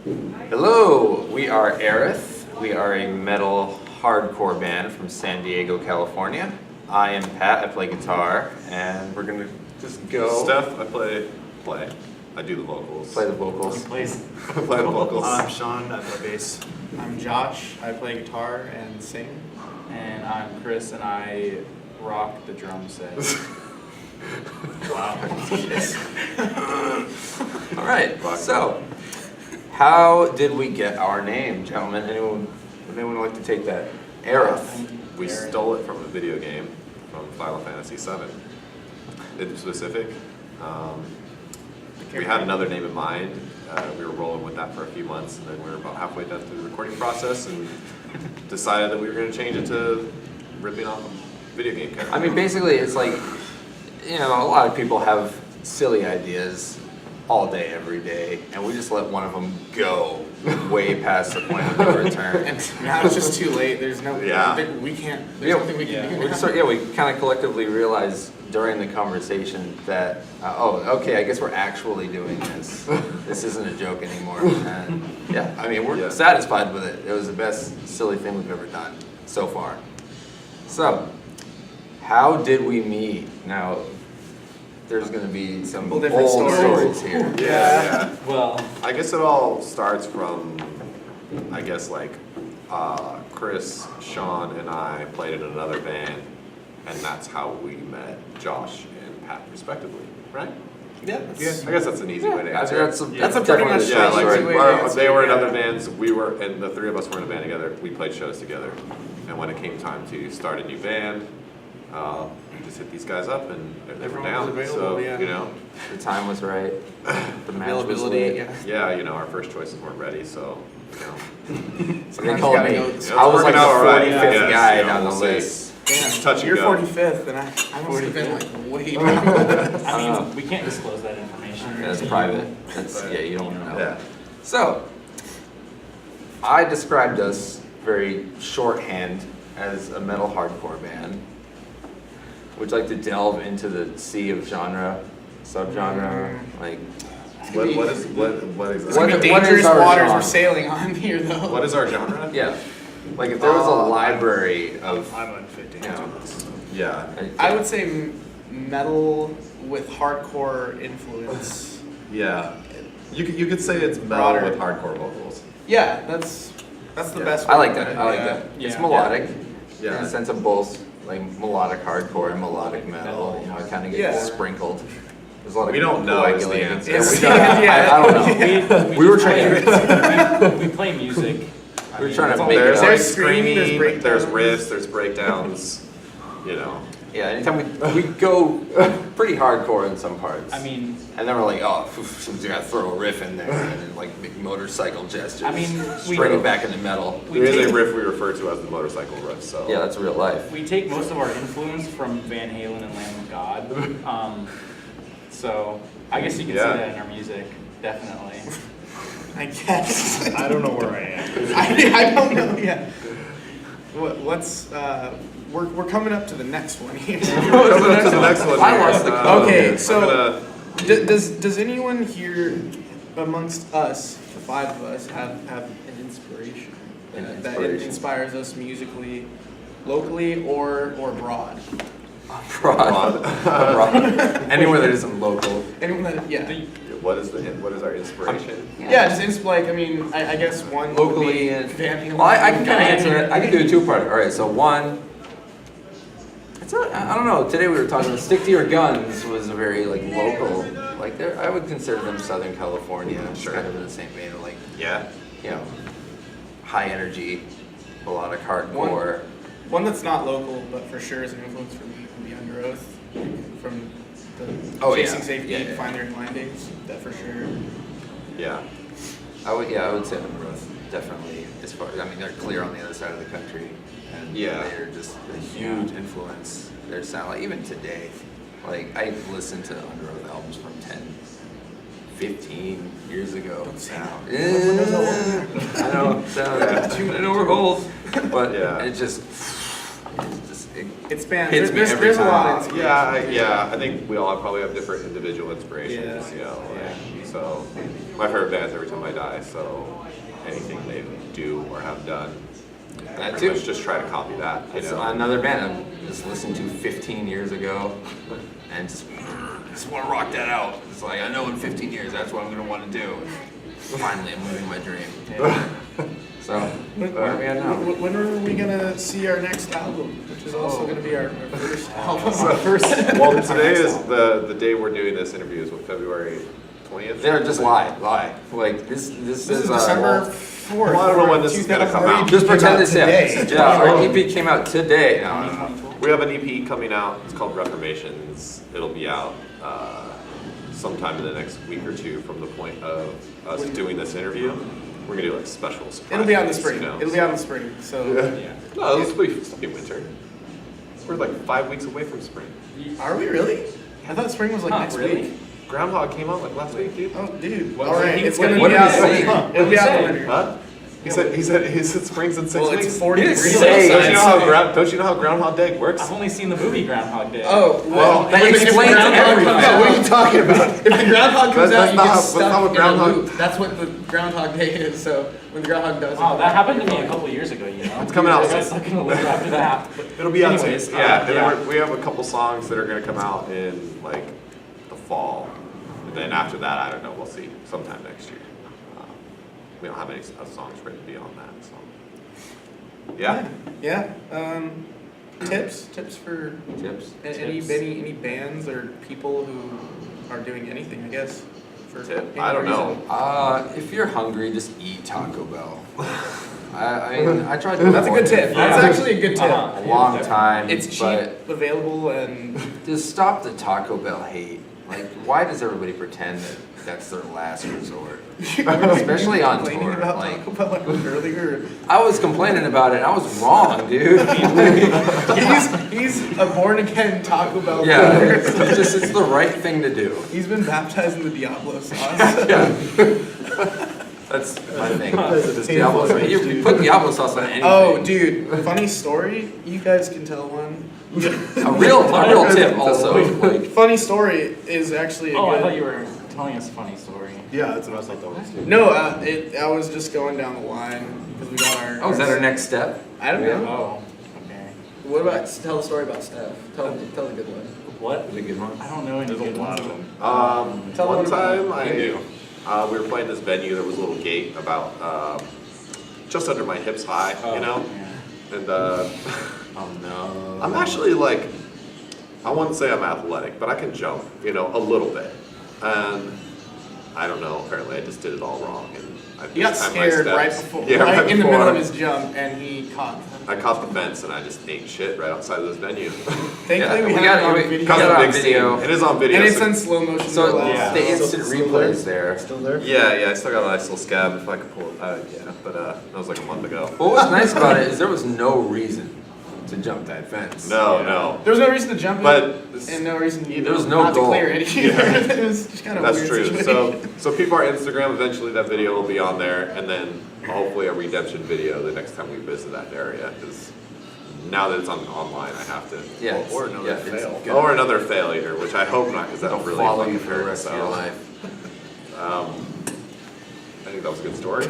Hello, we are Aerith. We are a metal hardcore band from San Diego, California. I am Pat, I play guitar, and we're gonna just go. Steph, I play. I do the vocals. Play the vocals. Play the vocals. I'm Sean, I play bass. I'm Josh, I play guitar and sing. And I'm Chris, and I rock the drum set. Wow. All right, so how did we get our name, gentlemen? Anyone like to take that? Aerith. We stole it from a video game from Final Fantasy VII. In specific, we had another name in mind. We were rolling with that for a few months, and then we were about halfway done through the recording process and decided that we were going to change it to ripping off a video game character. I mean, basically, it's like, you know, a lot of people have silly ideas all day, every day, and we just let one of them go way past the point of no return. And now it's just too late. There's no, we can't, there's nothing we can do. We kind of collectively realized during the conversation that, okay, I guess we're actually doing this. This isn't a joke anymore. And yeah, I mean, we're satisfied with it. It was the best silly thing we've ever done so far. So, how did we meet? Now, there's going to be some old stories here. Yeah. Well, I guess it all starts from, Chris, Sean, and I played in another band, and that's how we met Josh and Pat, respectively, right? Yeah. I guess that's an easy way to answer. That's a pretty much yeah. story. They were in other bands. We were, and the three of us were in a band together. We played shows together, and when it came time to start a new band, we just hit these guys up, and they were down. So you know, the time was right. The match was Availability. lit. Yeah. you know, our first choices weren't ready, so you know. So they called me. Yeah, I was like the 45th guy you know, down the we'll see. list. Damn, Touch and you're go. 45th, and I must have been like way I mean, we can't disclose that information. That's private. That's you don't want to know. Yeah. So, I described us very shorthand as a metal hardcore band. Would you like to delve into the sea of genre, subgenre, like? What is It's exactly? gonna be What dangerous is our waters genre? we're sailing on here, though. What is our genre? Yeah, like if there was a library of, I'm unfit you know, Yeah. I would say metal with hardcore influence. Yeah. You could say it's metal Broader. with hardcore vocals. Yeah, that's the Yeah. best. I way like to that. put it, I like yeah. that. It's Yeah. melodic. Yeah. In a sense of both, like melodic hardcore and melodic metal. You know, it kind of gets sprinkled. There's a lot of We don't know is the coagulating. answer. It's- We don't- I don't know. We were trying We play music. We were trying to I make mean, it There's up. like There's screaming, there's screaming, breakdowns. there's riffs, there's breakdowns, you know. Yeah, anytime we go pretty hardcore in some parts. I mean, And then we're like, oh, we gotta throw a riff in there, and then like make motorcycle gestures. I mean, we- bring it back into metal. There is a riff we refer to as the motorcycle riff, so. Yeah, that's real life. we take most of our influence from Van Halen and Lamb of God. So I guess you could see that in our music, definitely. I guess. I don't know where I am. I don't know yet. We're coming up to the next one here. Coming up to the next one. I here. lost the Okay, I'm so gonna- does anyone here amongst us, the five of us, have an inspiration that inspires us musically, locally or broad? Broad. Anywhere that isn't local. Anyone that what is our inspiration? yeah, just like I mean I guess one Locally would be and Van Halen. well, I can kind of answer it. I can do a two-part. All right, so one. I don't know. Today we were talking. Stick to Your Guns was a very like local. Like I would consider them Southern California. Sure. Kind of in the same vein. Like Yeah. you know, high energy, melodic hardcore. One that's not local, but for sure is an influence for me would be Under Oath from the Chasing Safety, Yeah. Find Their Line days. That for sure. Yeah. I would say Under Oath definitely. As far I mean, they're clear on the other side of the country, and they're just a huge influence. Their sound, like even today, like I listened to Under Oath albums from 10, 15 years ago. Now, I know, I know we're old, but Yeah. it just It spans. hits me There's every a lot time. of inspiration. Yeah, I think we all probably have different individual inspirations, Yeah. you know. Like, so my favorite band's Every Time I Die. So anything they do or have done, I That pretty too. much just try to copy that. You It's know? another band I just listened to 15 years ago, and just want to rock that out. It's like I know in 15 years that's what I'm gonna want to do. Finally, I'm living my dream. So where are we at now? When are we gonna see our next album, which is also gonna be our first album? Well, today is the day we're doing this interview is what, February 20th? They're just lie. Like this This is December 4th. Well, I don't know when this is gonna come out. Just pretend it's today. Yeah, our EP came out today. No, We have an EP coming out. It's called Reformations. It'll be out sometime in the next week or two from the point of us doing this interview. We're gonna do like special surprise. It'll be out in the days, spring. you know, It'll be out in the spring. So No, it'll be winter. We're like 5 weeks away from spring. are we really? I thought spring was like next really? week. Groundhog came out like last week, dude. Oh, dude. What All was right, he- it's what- gonna what be did out. he say? It'll be out in the say? winter. Huh? He said spring's in 6 Well, weeks. it's 40 He didn't degrees. say. Don't you know how outside. don't you know how Groundhog Day works? I've only seen the movie Groundhog Day. Oh, well, that if the explains groundhog everything. comes out- what are you talking about? If the groundhog comes That's out, you not get how- that's stuck not what in groundhog- a loop. That's what the Groundhog Day is. So when the groundhog does Wow, it, that happened to me a couple years ago, you know? It's coming out I got soon. stuck in a loop after that. But It'll be out soon. anyways, Yeah, and then yeah. we have a couple songs that are gonna come out in like the fall, and then after that, I don't know. We'll see. Sometime next year. We don't have any songs written beyond that. So yeah. yeah. Tips for Tips. any bands or people who are doing anything, I guess. For Tip? any I don't know. reason. If you're hungry, just eat Taco Bell. I mean, I tried to. That's a good tip. That's Yeah. actually a good tip. Uh-huh. a long time. It's cheap, but available, and just stop the Taco Bell hate. Like, why does everybody pretend that that's their last resort? Especially on complaining tour. about Like, Taco Bell earlier. I was complaining about it, and I was wrong, dude. He's a born again Taco Bell Yeah, player. it's the right thing to do. He's been baptized in the Diablo sauce. That's my thing. It's Diablo sauce. You put Diablo sauce on anything. Oh, dude, funny story. You guys can tell one. A real tip also. Like, Funny story is actually a Oh, I good. thought you were telling us a funny story. Yeah, that's what I thought that was too. No, I was just going down the line because we got our. oh, is that our next step? I don't know. Oh, okay. What about tell the story about Steph? Tell the good one. What? Is it a good one? I don't know any There's a good lot ones. of them. Tell One them about time You do. we were playing this venue. There was a little gate about just under my hips high, Oh, you know. yeah. And Oh no. I'm actually like, I wouldn't say I'm athletic, but I can jump, you know, a little bit. And I don't know. Apparently, I just did it all wrong. And I He got just timed my scared right steps. before, Yeah, right in the middle of before. his jump, and he caught. I caught the fence and I just ate shit right outside of this venue. Thankfully, Yeah, we we have got it on it. video. Got it on Big scene. video. It is on video. And it's so- in slow motion. So real Yeah. the instant Still replays there. Still there? yeah, I still got a nice little scab if I could pull it out. Yeah, but that was like a month ago. What was nice about it is there was no reason to jump that fence. No, Yeah. no. There was no reason to jump But it, and no reason There was no not goal. to clear it either. It was just kind of That's weird true. situation. So people our Instagram, eventually that video will be on there, and then hopefully a redemption video the next time we visit that area. Because now that it's online, I have to. Yeah. Or another it's fail. good. Or another failure, which I hope not, because that'll It'll really follow fucking you for the hurt. rest of your life. I think that was a good story.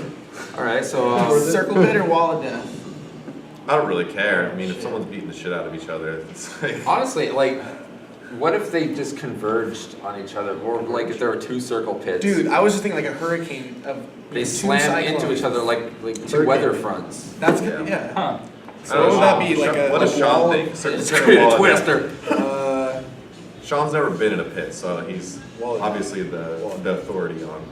All right, so Circle pit or wall of death? I don't really care. I mean, if someone's beating the shit out of each other, it's like. honestly, like, what if they just converged on each other, or like if there were two circle pits? Dude, I was just thinking like a hurricane of they two slammed into cyclones. each other like two Hurricane. weather fronts. That's good. Yeah. Huh. So what would that be? Like what a does Sean wall? think? Circle It's pit or create wall a of death? twister. Sean's never been in a pit, so he's Wall of death. obviously the authority on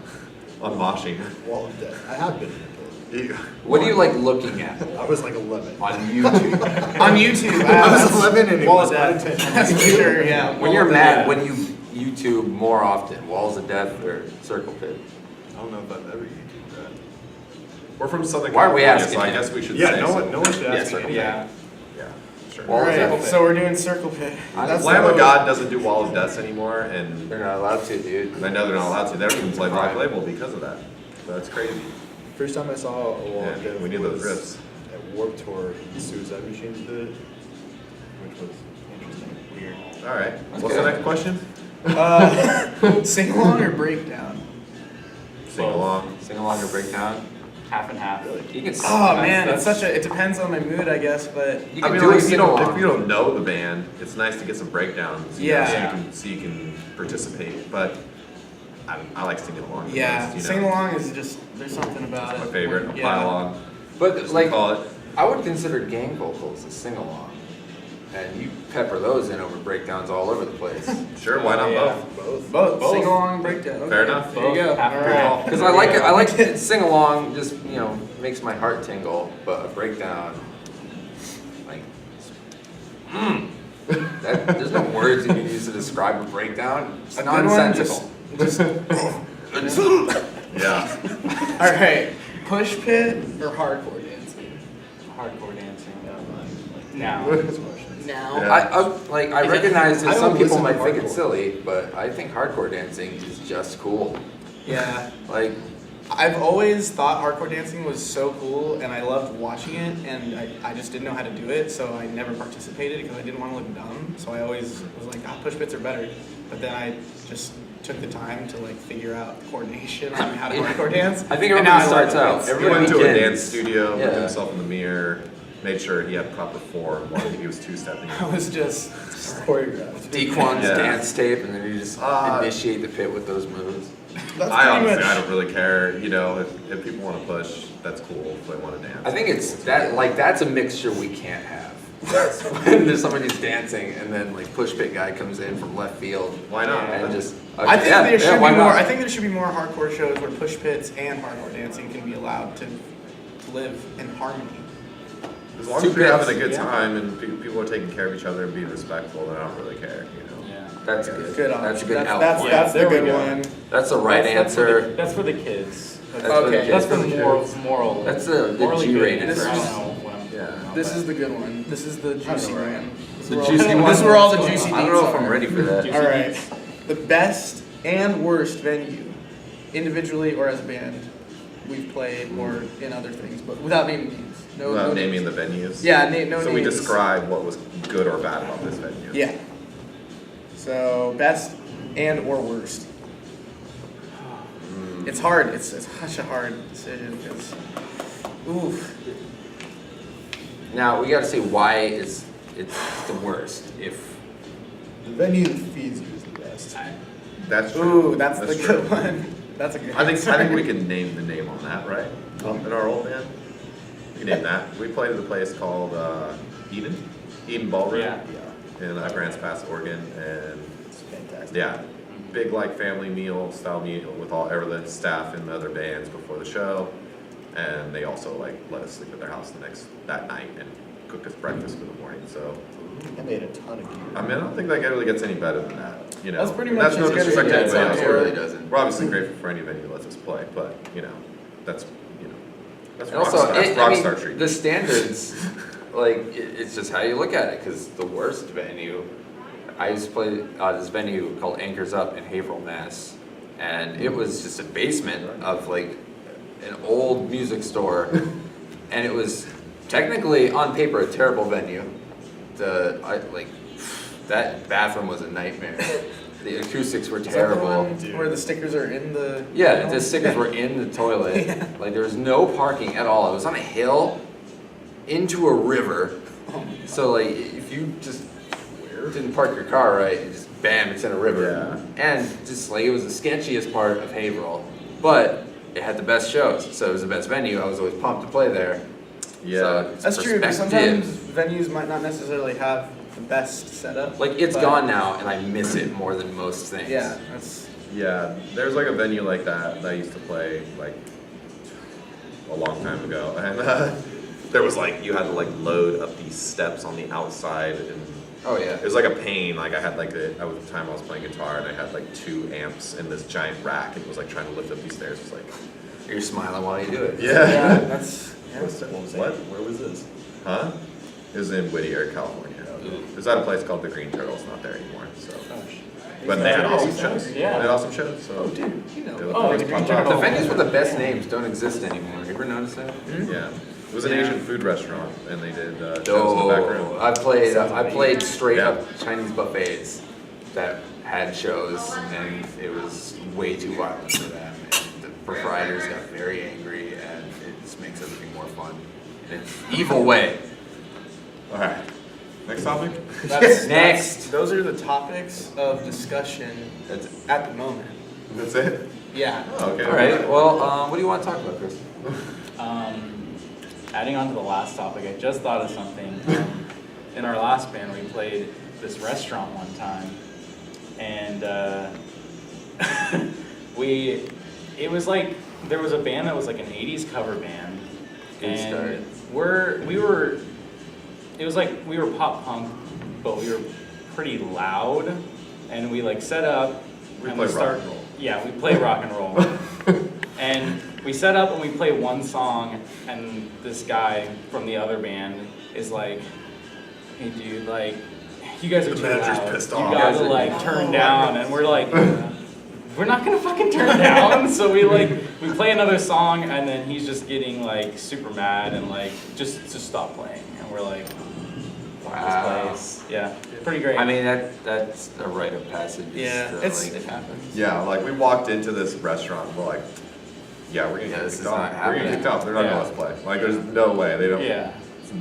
moshing. Wall of death. I have been in a pit. What are you like looking at I was like 11. on YouTube? On YouTube. I was 11 and it Wall was of death. unintentional. That's for sure. Yeah. When Wall you're of mad, death. when you YouTube more often, walls of death or circle pit? I don't know if I've ever YouTubed that. We're from Southern Why are we California, asking so I him? guess we should Yeah, say no so. one should Yeah, ask circle me. pit. Yeah. Yeah, sure. Wall of death. Alright, so we're doing circle pit. That's Lamb the- of God doesn't do Wall of Deaths anymore, and They're not allowed to, dude. I know they're not allowed to. They don't even play Black Right. Label because of that. So that's crazy. First time I saw a wall of Yeah, death we need those was riffs. at Warped Tour, Suicide Machines did it. When which was interesting, weird. All right. What's the next question? Sing along or breakdown? Sing along. Sing along or breakdown. Half and half. You can. Oh man, that's- it depends on my mood, I guess, but You I can mean, do like, a if you sing don't along. know the band, it's nice to get some breakdowns. You know, Yeah. so you can participate. But I like singing along. the yeah, most, you know. sing along is just, there's something about My it. favorite. Yeah. Pile on. But As we like, call it. I would consider gang vocals a sing along, and you pepper those in over breakdowns all over the place. Sure, why not Yeah. both? Both, Both. sing along and breakdown. Okay. Fair enough. There you go. Both. Half and All right. half. Because I like it. I like it. Sing along. Just makes my heart tingle. But a breakdown, like, there's no words you can use to describe a breakdown. It's A good one, nonsensical. Yeah. All right, push pit or hardcore dancing? Hardcore dancing. Now. Now. Yeah. I recognize that I some don't people listen might to think it's hardcore. silly, but I think hardcore dancing is just cool. Yeah. Like, I've always thought hardcore dancing was so cool, and I loved watching it, and I just didn't know how to do it, so I never participated because I didn't want to look dumb. So I always was like, push pits are better. But then I just took the time to like figure out coordination on how to hardcore dance. I think and now everybody I love starts it. out. It's- He Everybody went to a begins. dance studio, looked at Yeah. himself in the mirror, made sure he had proper form while he was two-stepping. I was just Choreographed. Dequan's Yeah. dance tape, and then you just initiate the pit with those moves. That's I pretty honestly, much. I don't really care. You know, if people want to push, that's cool. If they want to dance. I think it's that that's a mixture we can't have. That's when there's somebody who's dancing, and then like push pit guy comes in from left field. Why not? And just I think yeah, there should yeah, be why more. not? I think there should be more hardcore shows where push pits and hardcore dancing can be allowed to live in harmony. As long Two as you're having a bits, good yeah. time and people are taking care of each other and being respectful, then I don't really care. You know. Yeah. That's good. Good That's a option. good That's outline. that's the There we good go. one. That's the right That's for answer. that's for the kids. That's for the Okay. kids. That's for For the moral. kids. That's the morally G good rated. answer. I This don't is- know what I'm talking Yeah. about. This but- is the good one. This is the juicy know, right? one. This is The where all- juicy This one. is where all the juicy I don't know deets if I'm are. ready for that. Juicy All right. deets. The best and worst venue, individually or as a band, we've played or in other things, but without naming names. No, Without no naming names. the venues. Yeah, no So names. we describe what was good or bad about this venue. Yeah. So best and or worst. It's hard. It's such a hard decision because, oof. Now we got to say why it's the worst. If The venue that feeds you is the best. That's true. Ooh, that's the true. good one. That's a good. I think answer. we can name the name on that, right? In our old band, we can name that. We played at a place called Eden Ballroom Yeah. in Grants Pass, Oregon, and It's fantastic. yeah, big like family meal style meal with all the staff and the other bands before the show, and they also like let us sleep at their house that night and cooked us breakfast for the morning. So And they had a ton of gear. I mean, I don't think that really gets any better than that. You know, That's pretty That's much no as good as disrespect it to gets anybody out else. here. it really doesn't. We're obviously grateful for any venue that lets us play, but you know, that's that's And also, rockstar, that's I mean, rockstar treatment. the standards, like, it's just how you look at it, because the worst venue, I used to play this venue called Anchors Up in Haverhill, Mass. And it was just a basement of, like, an old music store. And it was technically, on paper, a terrible venue. That bathroom was a nightmare. The acoustics were Is that the terrible. one where the stickers are in the. Yeah, the stickers were in the toilet. Yeah. Like there was no parking at all. It was on a hill into a river. So like if you just didn't park your car right, it just bam, it's in a river. And just like it was the sketchiest part of Haverhill, but it had the best shows. So it was the best venue. I was always pumped to play there. Yeah. So it's That's true, because perspective. sometimes venues might not necessarily have the best setup. Like it's but- gone now, and I miss it more than most things. Yeah, that's. Yeah, there's like a venue like that I used to play like a long time ago, and there was like you had to like load up these steps on the outside, and Oh yeah. it was like a pain. Like I had like at the time I was playing guitar, and I had like 2 amps in this giant rack, and it was like trying to lift up these stairs. It was like, You're smiling while you do it. Yeah, that's. Yeah. What? Where was this? Huh? It was in Whittier, California. It was at a place called the Green Turtle. It's not there anymore. So, but they had awesome shows. Yeah. They had awesome shows. So, Dude, you know. it was Oh, always the Green pumped up. The venues with the best names don't exist anymore. You ever notice that? Yeah. It was an Yeah. Asian food restaurant, and they did shows in the back room. I played straight Yeah. up Chinese buffets that had shows, and it was way too violent for them. And the proprietors got very angry, and it just makes everything more fun in an evil way. All right. Next topic. Next. Those are the topics of discussion That's at the moment. That's it. Yeah. Oh, okay. all right. Well, what do you want to talk about, Chris? Adding on to the last topic, I just thought of something. In our last band, we played this restaurant one time, and it was like, there was a band that was like an 80s cover band, Good start. and it was like we were pop punk, but we were pretty loud, and we like set up. We and played rock and roll. Yeah, we played rock and roll. And we set up and we play one song, and this guy from the other band is like, "Hey, dude, like, you guys are The too manager's loud. pissed You off." gotta like turn down." And we're like, "We're not gonna fucking turn down." So we play another song, and then he's just getting like super mad and like just stop playing. And we're like, Wow. "This place, yeah, pretty great." I mean, that's a rite of passage. Yeah, to, it like, happens. Yeah, like we walked into this restaurant, and we're like, yeah, we're gonna Yeah, get this kicked is off. not We're happening. gonna get kicked off. They're not Yeah. gonna let us play. Like, there's no way. They don't. yeah,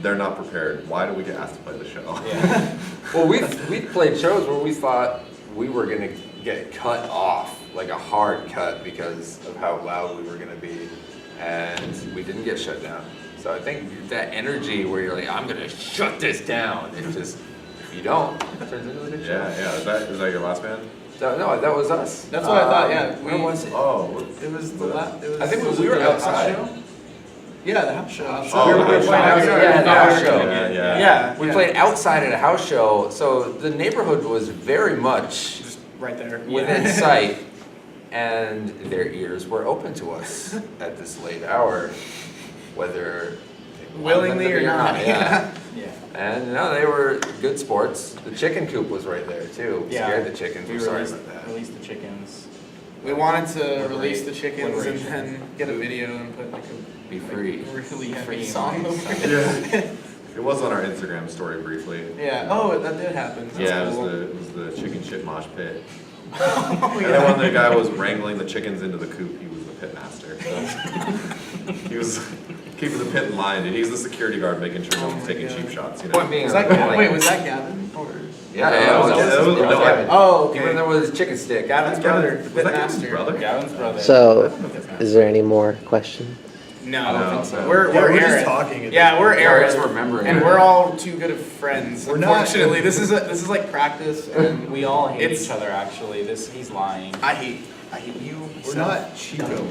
They're not prepared. Why do we get asked to play the show? yeah. Well, we played shows where we thought we were gonna get cut off, like a hard cut, because of how loud we were gonna be, and we didn't get shut down. So I think that energy where you're like, I'm gonna shut this down, it just, if you don't, it turns into a good show. Yeah. Is that your last band? No, that was us. That's what I thought, yeah. Where was it? Oh, It was the it was. I think was we it were the house outside. show? Yeah, the house show. Oh, We were the playing house outside. show. Yeah, the house show. Yeah. Yeah. We played outside at a house show, so the neighborhood was very much Just right there. within sight, and their ears were open to us at this late hour, whether they wanted them to Willingly be or not. Yeah. Yeah. And no, they were good sports. The chicken coop was right there too. Yeah. Scared the chickens. We We're sorry released, about that. released the chickens. We wanted to release the chickens and Liberation. then get a video and put like a Be free. really heavy Free song nice. over it. Yeah. It was on our Instagram story briefly. Yeah. Oh, that did happen. That's Yeah, cool. it was the chicken shit mosh pit. Oh, And then when the guy was wrangling the chickens into the coop, he was the pit master. So he was keeping the pit in line, and he's the security guard making sure no Oh one's my taking God. cheap shots. You know. Point being, Was that like, Gavin? Wait, was that Gavin? Or yeah, it was no, Gavin. Oh, okay. Even though it was chicken stick. Gavin's brother, the Was pit that Gavin's master. brother? Gavin's brother. So, is there any more questions? No, I don't think so. We're Yeah, we're just Aerith. talking at Yeah, this we're point. Yeah, we're just Aerith. remembering And it. we're all too good of friends. We're not- Unfortunately, this is like practice, and We all hate It's- each other, actually. He's lying. I hate you. We're so- not Chico.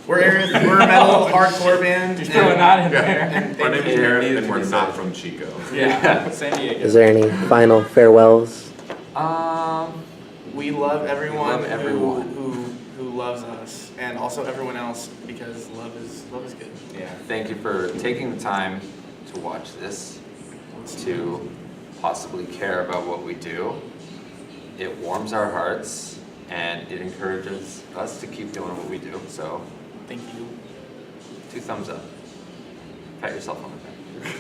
We're Aerith. We're a metal hardcore band. Just throwing that in Yeah. there. And My name is thank you. Aerith, and we're not from Chico. Yeah, San Diego. Is there any final farewells? We love everyone, love everyone. who loves us, and also everyone else, because love is good. Yeah. Thank you for taking the time to watch this, to possibly care about what we do. It warms our hearts, and it encourages us to keep doing what we do. So, Thank you. 2 thumbs up. Pat yourself on the back.